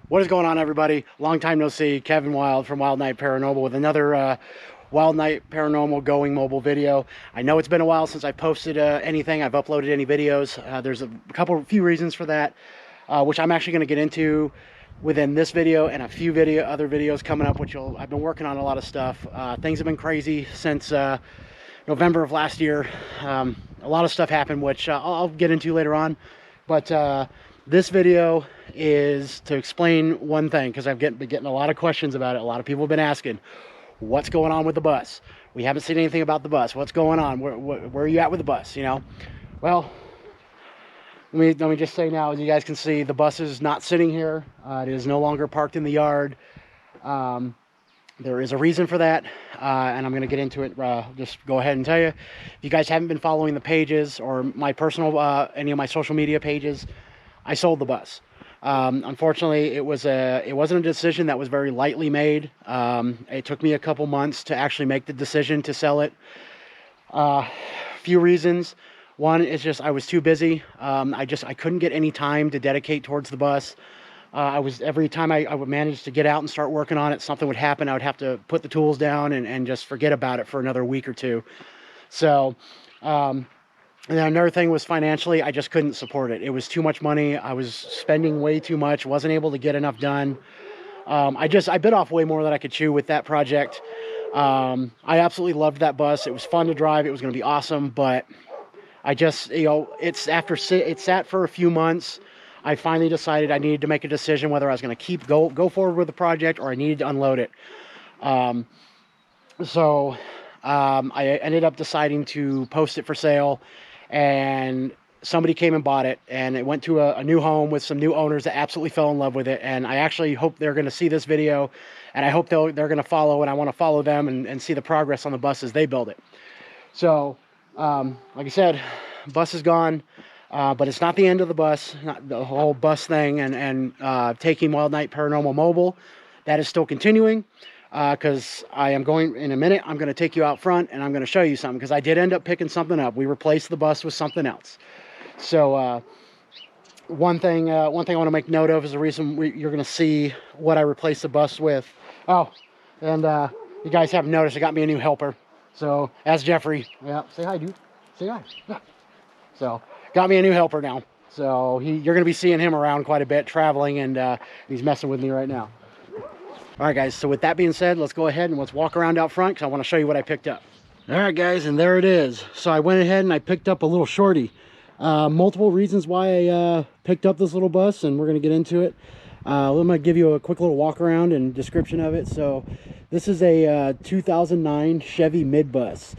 What is going on, everybody? Long time no see. Kevin Wild from Wild Night Paranormal with another Wild Night Paranormal going mobile video. I know it's been a while since I posted anything. I've uploaded any videos. There's a few reasons for that, which I'm actually going to get into within this video and a few other videos coming up, which I've been working on a lot of stuff. Things have been crazy since November of last year. A lot of stuff happened, which I'll get into later on. But this video is to explain one thing, because I've been getting a lot of questions about it. A lot of people have been asking, what's going on with the bus? We haven't seen anything about the bus. What's going on? Where are you at with the bus? You know? Well, let me just say now, as you guys can see, the bus is not sitting here. It is no longer parked in the yard. There is a reason for that, and I'm going to get into it. Just go ahead and tell you, if you guys haven't been following the pages or my personal, any of my social media pages, I sold the bus. Unfortunately, it wasn't a decision that was very lightly made. It took me a couple months to actually make the decision to sell it. Few reasons. One is just I was too busy. I couldn't get any time to dedicate towards the bus. Every time I would manage to get out and start working on it, something would happen. I would have to put the tools down and just forget about it for another week or two. So, and then another thing was financially, I just couldn't support it. It was too much money. I was spending way too much, wasn't able to get enough done. I bit off way more than I could chew with that project. I absolutely loved that bus. It was fun to drive. It was going to be awesome, but I just, it sat for a few months. I finally decided I needed to make a decision whether I was going to go forward with the project, or I needed to unload it. So I ended up deciding to post it for sale, and somebody came and bought it, and it went to a new home with some new owners that absolutely fell in love with it. And I actually hope they're going to see this video, and I hope they're going to follow, and I want to follow them and see the progress on the bus as they build it. So, like I said, bus is gone. But it's not the end of the bus, not the whole bus thing, and taking Wild Night Paranormal mobile. That is still continuing, because I am going, in a minute, I'm going to take you out front, and I'm going to show you something, because I did end up picking something up. We replaced the bus with something else. So one thing I want to make note of is the reason you're going to see what I replaced the bus with. Oh, and you guys haven't noticed, I got me a new helper. So, as Jeffrey. Yeah, say hi, dude. Say hi. Yeah. So, got me a new helper now. So you're going to be seeing him around quite a bit, traveling, and he's messing with me right now. All right, guys, so with that being said, let's go ahead and let's walk around out front, because I want to show you what I picked up. All right, guys, and there it is. So I went ahead and I picked up a little shorty. Multiple reasons why I picked up this little bus, and we're going to get into it. I'm going to give you a quick little walk around and description of it. So this is a 2009 Chevy mid-bus.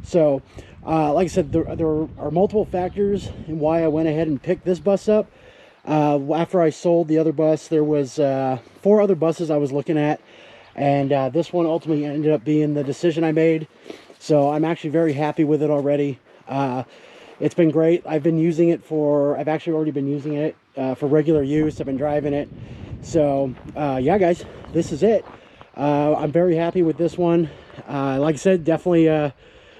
So like I said, there are multiple factors in why I went ahead and picked this bus up. After I sold the other bus, there was 4 other buses I was looking at, and this one ultimately ended up being the decision I made. So I'm actually very happy with it already. It's been great. I've actually already been using it for regular use. I've been driving it. So yeah, guys, this is it. I'm very happy with this one. Like I said, definitely a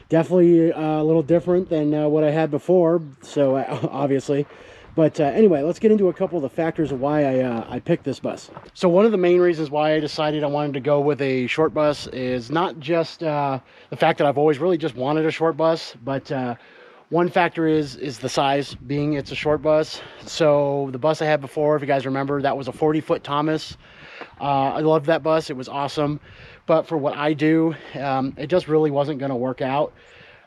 little different than what I had before, so obviously. But anyway, let's get into a couple of the factors of why I picked this bus. So one of the main reasons why I decided I wanted to go with a short bus is not just the fact that I've always really just wanted a short bus, but one factor is the size, being it's a short bus. So the bus I had before, if you guys remember, that was a 40-foot Thomas. I loved that bus. It was awesome. But for what I do, it just really wasn't going to work out.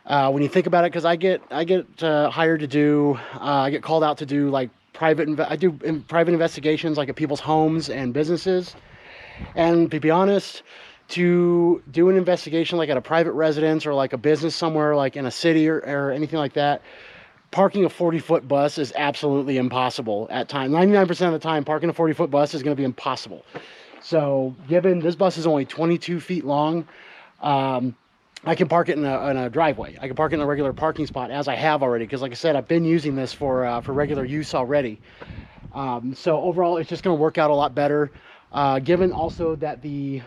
When you think about it, because I get hired to do, I get called out to do like private investigations, like at people's homes and businesses. And to be honest, to do an investigation like at a private residence or like a business somewhere like in a city or anything like that, parking a 40-foot bus is absolutely impossible at times. 99% of the time, parking a 40-foot bus is going to be impossible. So given this bus is only 22 feet long, I can park it in a driveway. I can park it in a regular parking spot, as I have already, because like I said, I've been using this for regular use already. So overall, it's just going to work out a lot better. Given also that the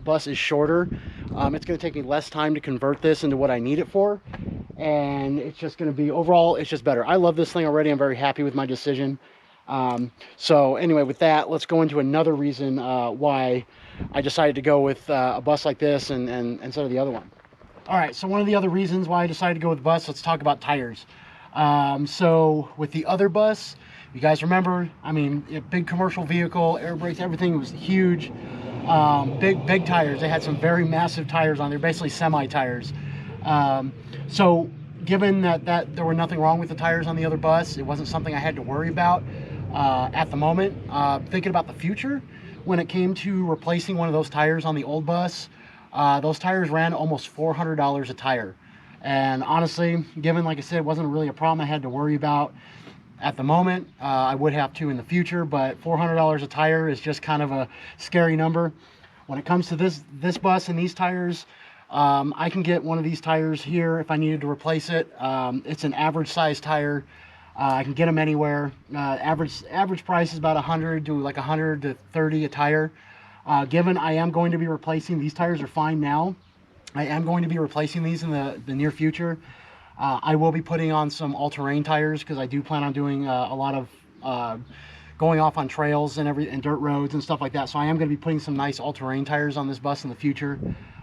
bus is shorter, it's going to take me less time to convert this into what I need it for. And it's just going to be, overall, it's just better. I love this thing already. I'm very happy with my decision. So anyway, with that, let's go into another reason why I decided to go with a bus like this and instead of the other one. All right, so one of the other reasons why I decided to go with bus, let's talk about tires. So with the other bus, you guys remember, I mean, a big commercial vehicle, air brakes, everything was huge. Big tires. They had some very massive tires on there, basically semi tires. So given that there were nothing wrong with the tires on the other bus, it wasn't something I had to worry about at the moment. Thinking about the future, when it came to replacing one of those tires on the old bus, those tires ran almost $400 a tire. And honestly, given, like I said, it wasn't really a problem I had to worry about at the moment. I would have to in the future, but $400 a tire is just kind of a scary number. When it comes to this bus and these tires, I can get one of these tires here if I needed to replace it. It's an average size tire. I can get them anywhere. Average price is about 100 to like 130 a tire. Given I am going to be replacing these tires, are fine now. I am going to be replacing these in the near future. I will be putting on some all-terrain tires because I do plan on doing a lot of going off on trails and dirt roads and stuff like that. So I am going to be putting some nice all-terrain tires on this bus in the future.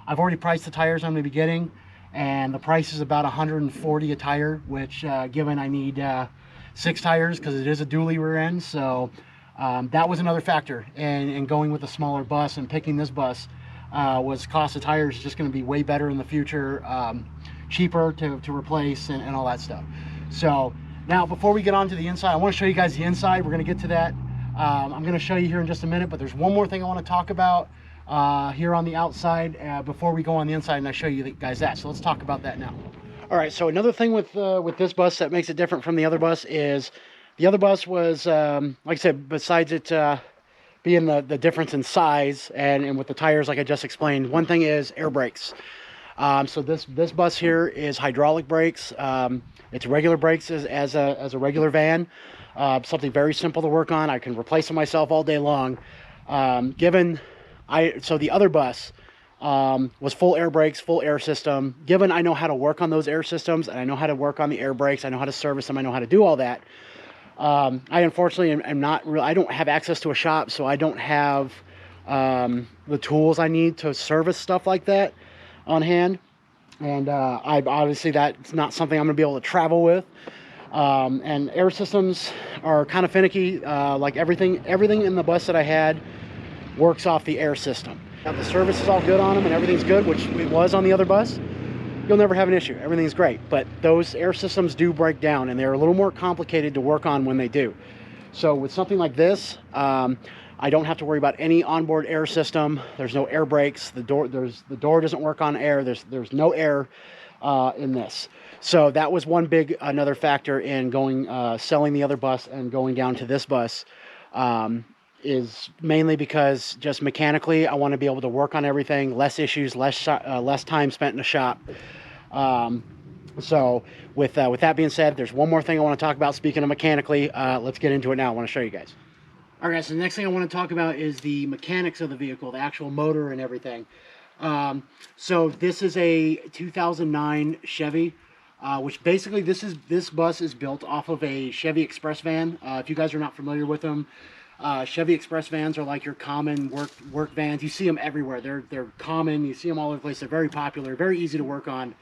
I've already priced the tires I'm going to be getting, and the price is about 140 a tire, which given I need 6 tires because it is a dually rear end, so that was another factor in going with a smaller bus and picking this bus. Was cost of tires just going to be way better in the future, cheaper to replace and all that stuff. So now before we get on to the inside, I want to show you guys the inside. We're going to get to that. I'm going to show you here in just a minute, but there's one more thing I want to talk about here on the outside before we go on the inside and I show you guys that. So let's talk about that now. All right, so another thing with this bus that makes it different from the other bus is the other bus was, like I said, besides it being the difference in size and with the tires, like I just explained, one thing is air brakes. So this bus here is hydraulic brakes. It's regular brakes as a regular van. Something very simple to work on. I can replace them myself all day long. So the other bus was full air brakes, full air system. Given I know how to work on those air systems and I know how to work on the air brakes, I know how to service them, I know how to do all that. I unfortunately am not real. I don't have access to a shop, so I don't have the tools I need to service stuff like that on hand. And I obviously that's not something I'm going to be able to travel with. And air systems are kind of finicky. Like everything in the bus that I had works off the air system. Now the service is all good on them and everything's good, which it was on the other bus. You'll never have an issue. Everything's great. But those air systems do break down and they're a little more complicated to work on when they do. So with something like this, I don't have to worry about any onboard air system. There's no air brakes. The door doesn't work on air. There's no air in this. So that was another factor in going selling the other bus and going down to this bus. Is mainly because just mechanically I want to be able to work on everything, less issues, less time spent in a shop. So with that being said, there's one more thing I want to talk about. Speaking of mechanically, let's get into it now. I want to show you guys. All right, so the next thing I want to talk about is the mechanics of the vehicle, the actual motor and everything. So this is a 2009 Chevy, which basically this bus is built off of a Chevy Express van. If you guys are not familiar with them, Chevy Express vans are like your common work vans. You see them everywhere. They're common. You see them all over the place. They're very popular, very easy to work on.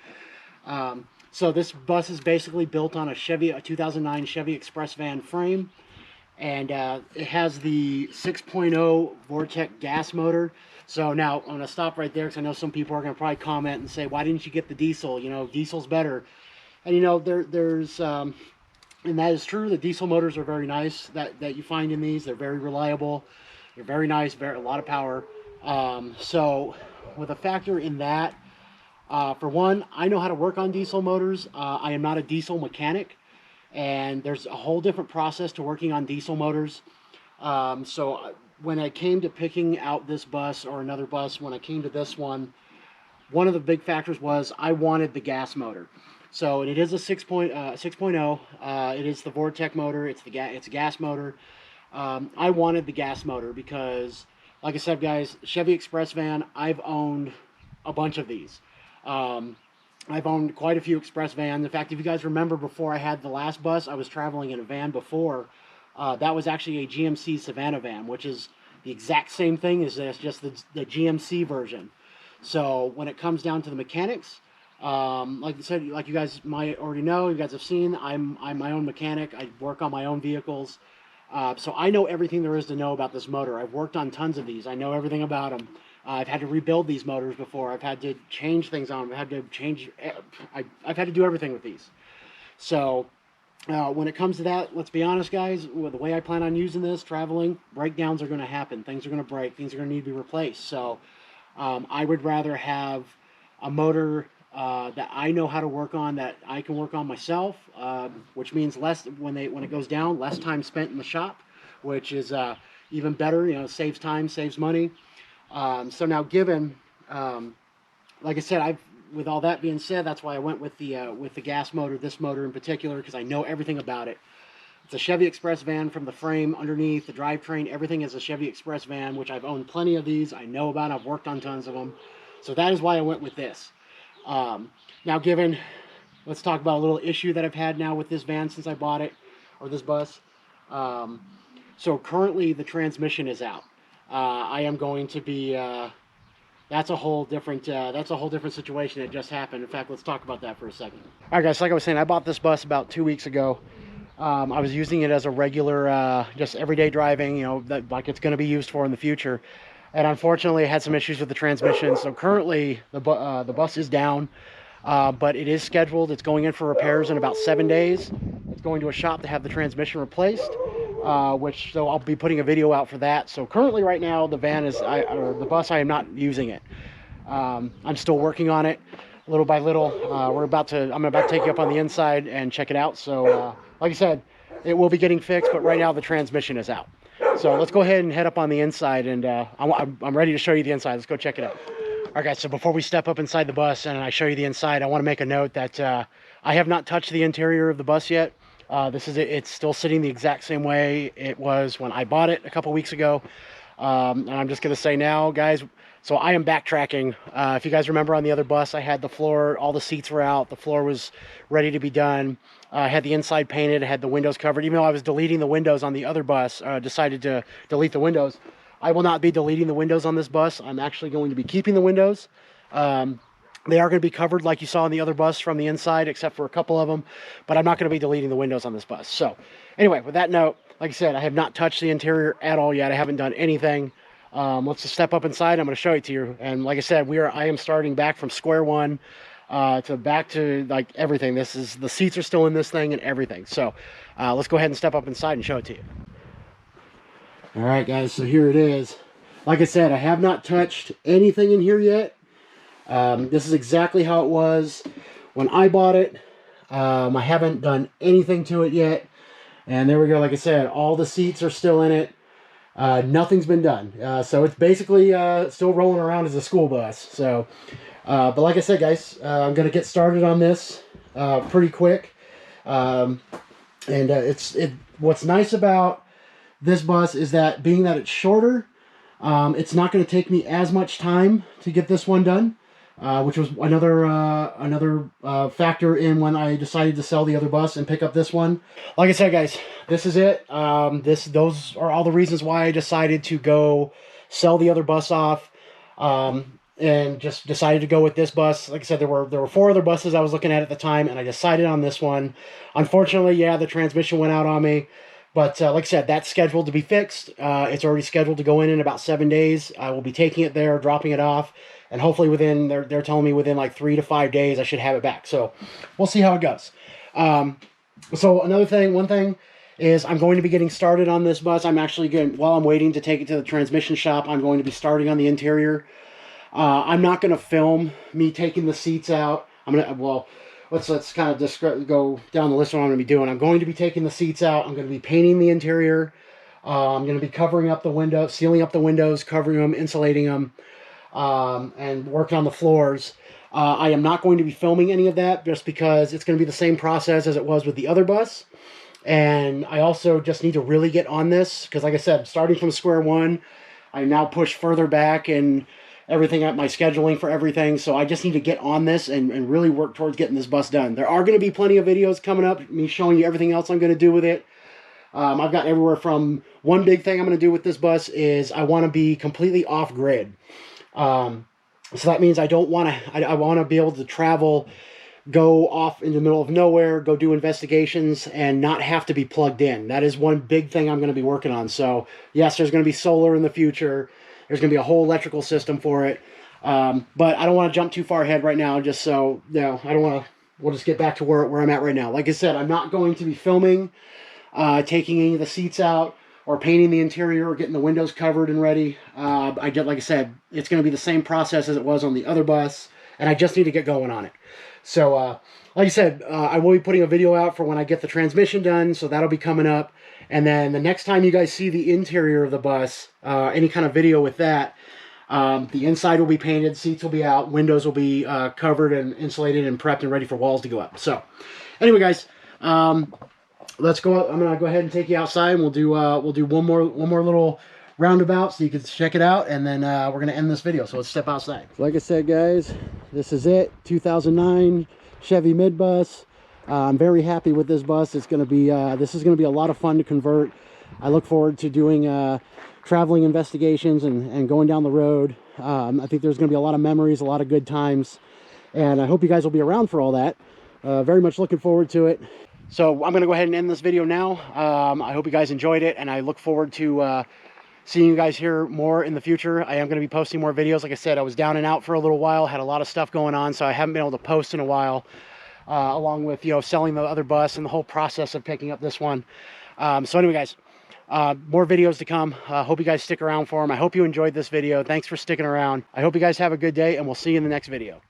So this bus is basically built on a 2009 Chevy Express van frame, and it has the 6.0 Vortec gas motor. So now I'm going to stop right there because I know some people are going to probably comment and say, "Why didn't you get the diesel? You know, diesel's better." And you know, there's and that is true. The diesel motors are very nice that you find in these. They're very reliable. They're very nice, a lot of power. So with a factor in that, for one, I know how to work on diesel motors. I am not a diesel mechanic, and there's a whole different process to working on diesel motors. So when I came to picking out this bus or another bus, when I came to this one of the big factors was I wanted the gas motor. So it is a 6.0. It is the Vortec motor. It's a gas motor. I wanted the gas motor because, like I said, guys, Chevy Express van. I've owned a bunch of these. I've owned quite a few Express vans. In fact, if you guys remember, before I had the last bus, I was traveling in a van before That was actually a GMC Savannah van, which is the exact same thing as this, just the GMC version. So when it comes down to the mechanics, like I said, like you guys might already know, you guys have seen, I'm my own mechanic. I work on my own vehicles. So I know everything there is to know about this motor. I've worked on tons of these. I know everything about them. I've had to rebuild these motors before. I've had to change things on them. I've had to change. I've had to do everything with these. So when it comes to that, let's be honest, guys. With the way I plan on using this, traveling, breakdowns are going to happen. Things are going to break. Things are going to need to be replaced. So I would rather have a motor that I know how to work on, that I can work on myself, which means less when it goes down, less time spent in the shop, which is even better. You know, saves time, saves money. So now, given, like I said, with all that being said, that's why I went with the gas motor, this motor in particular, because I know everything about it. It's a Chevy Express van, from the frame, underneath, the drivetrain, everything is a Chevy Express van, which I've owned plenty of these. I know about. I've worked on tons of them. So that is why I went with this. Now, let's talk about a little issue that I've had now with this van since I bought it, or this bus. So currently the transmission is out. I am going to be, that's a whole different situation that just happened. In fact, let's talk about that for a second. All right, guys, like I was saying, I bought this bus about 2 weeks ago. I was using it as a regular, just everyday driving, you know, like it's going to be used for in the future. And unfortunately, I had some issues with the transmission. So currently, the bus is down, but it is scheduled. It's going in for repairs in about 7 days. It's going to a shop to have the transmission replaced, so I'll be putting a video out for that. So currently, right now, the bus, I am not using it. I'm still working on it, little by little. I'm about to take you up on the inside and check it out. So, like I said, it will be getting fixed, but right now the transmission is out. So let's go ahead and head up on the inside, and I'm ready to show you the inside. Let's go check it out. All right, guys, so before we step up inside the bus and I show you the inside, I want to make a note that I have not touched the interior of the bus yet. It's still sitting the exact same way it was when I bought it a couple weeks ago. And I'm just going to say now, guys, so I am backtracking. If you guys remember, on the other bus, I had the floor, all the seats were out, the floor was ready to be done. I had the inside painted, I had the windows covered. Even though I was deleting the windows on the other bus, decided to delete the windows. I will not be deleting the windows on this bus. I'm actually going to be keeping the windows. They are going to be covered like you saw on the other bus from the inside, except for a couple of them. But I'm not going to be deleting the windows on this bus. So anyway, with that note, like I said, I have not touched the interior at all yet. I haven't done anything. Let's just step up inside. I'm going to show it to you. And like I said, I am starting back from square one. Back to like everything. The seats are still in this thing and everything. So let's go ahead and step up inside and show it to you. All right, guys, so here it is. Like I said, I have not touched anything in here yet. This is exactly how it was when I bought it. I haven't done anything to it yet. And there we go. Like I said, all the seats are still in it. Nothing's been done. So it's basically still rolling around as a school bus. So, but like I said, guys, I'm going to get started on this pretty quick. What's nice about this bus is that, being that it's shorter, it's not going to take me as much time to get this one done, which was another factor in when I decided to sell the other bus and pick up this one. Like I said, guys, this is it. Those are all the reasons why I decided to go sell the other bus off, and just decided to go with this bus. Like I said, there were 4 other buses I was looking at the time, and I decided on this one. Unfortunately, yeah, the transmission went out on me. But like I said, that's scheduled to be fixed. It's already scheduled to go in about 7 days. I will be taking it there, dropping it off, and hopefully they're telling me within like 3 to 5 days I should have it back. So we'll see how it goes. So one thing is, I'm going to be getting started on this bus. While I'm waiting to take it to the transmission shop, I'm going to be starting on the interior. I'm not going to film me taking the seats out. Let's kind of go down the list of what I'm going to be doing. I'm going to be taking the seats out. I'm going to be painting the interior. I'm going to be covering up the windows, sealing up the windows, covering them, insulating them, and working on the floors. I am not going to be filming any of that, just because it's going to be the same process as it was with the other bus. And I also just need to really get on this, because like I said, starting from square one, I now push further back and everything at my scheduling for everything. So I just need to get on this and really work towards getting this bus done. There are going to be plenty of videos coming up, me showing you everything else I'm going to do with it. I've got everywhere from, one big thing I'm going to do with this bus is I want to be completely off grid. So that means I don't want to, I want to be able to travel, go off in the middle of nowhere, go do investigations, and not have to be plugged in. That is one big thing I'm going to be working on. So yes, there's going to be solar in the future. There's going to be a whole electrical system for it. But I don't want to jump too far ahead right now, just so, you know, I don't want to, we'll just get back to where I'm at right now. Like I said, I'm not going to be filming, taking any of the seats out, or painting the interior, or getting the windows covered and ready. Like I said, it's going to be the same process as it was on the other bus, and I just need to get going on it. So, like I said, I will be putting a video out for when I get the transmission done, so that'll be coming up. And then the next time you guys see the interior of the bus, any kind of video with that, the inside will be painted, seats will be out, windows will be covered and insulated and prepped and ready for walls to go up. So, anyway, guys, let's go. I'm gonna go ahead and take you outside, and we'll do one more little roundabout so you can check it out, and then we're gonna end this video. So let's step outside. Like I said, guys, this is it. 2009 Chevy mid bus. I'm very happy with this bus. It's gonna be this is gonna be a lot of fun to convert. I look forward to doing traveling investigations and going down the road. I think there's gonna be a lot of memories, a lot of good times, and I hope you guys will be around for all that. Very much looking forward to it. So I'm going to go ahead and end this video now. I hope you guys enjoyed it, and I look forward to seeing you guys here more in the future. I am going to be posting more videos. Like I said, I was down and out for a little while, had a lot of stuff going on, so I haven't been able to post in a while, along with, you know, selling the other bus and the whole process of picking up this one. So anyway, guys, more videos to come. Hope you guys stick around for them. I hope you enjoyed this video. Thanks for sticking around. I hope you guys have a good day, and we'll see you in the next video.